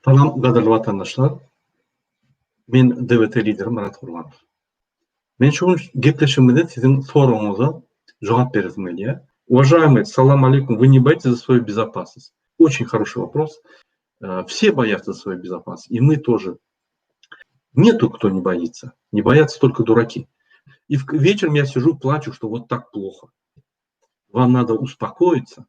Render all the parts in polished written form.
Salam qadrli vatandaşlar. Men DVT lideri Murat Qurbanov. Men şu gepleşimde sizin sorunuza cevap berdim elе. Уважаемый, салам алейкум, вы не боитесь за свою безопасность? Очень хороший вопрос. Все боятся за свою безопасность, и мы тоже. Нету, кто не боится. Не боятся только дураки. И вечером я сижу, плачу, что вот так плохо. Вам надо успокоиться.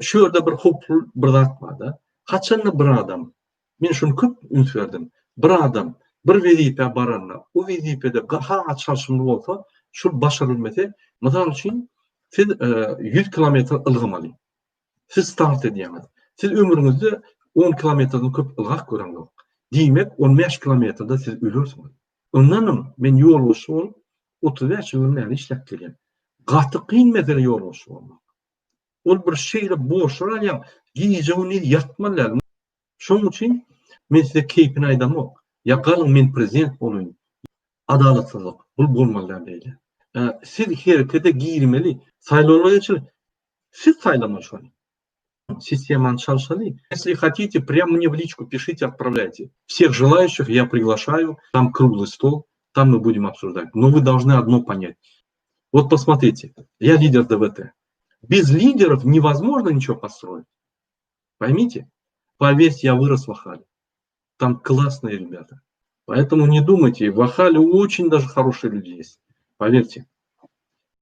Şu yerda bir hopul bir zat var da. Kaçanla bir adam. Men şunu köp üns verdim. Bir adam bir vazife baranla, o vazifede ha çalışımlı olsa, şu başarılmasa, misal için siz 100 kilometre ılgamalı. Siz start edemez. Siz ömrünüzde 10 kilometreden köp ılgak gören yok. Demek 15 kilometrede siz ölürsünüz. Ondan men yolbaşı ol 35 yılını işlep gelgen. Gatı kıyın mesele yolbaşı olmak. Ol bir şeyle boşlar ya, giyeceğini yatmalar. Şunun için men size keyfini aydamak. Ya kalın men prezident olayım. Adalatsızlık. Bu bulmalar değil. Siz harekete girmeli. Saylanmaya için siz saylamayın şu an. Система çalışalı. Если хотите, прямо мне в личку пишите, отправляйте. Всех желающих я приглашаю. Там круглый стол. Там мы будем обсуждать. Но вы должны одно понять. Вот посмотрите. Я лидер ДВТ. Без лидеров невозможно ничего построить. Поймите? Поверьте, я вырос в Ахале. Там классные ребята. Поэтому не думайте. В Ахале очень даже хорошие люди есть. Поверьте.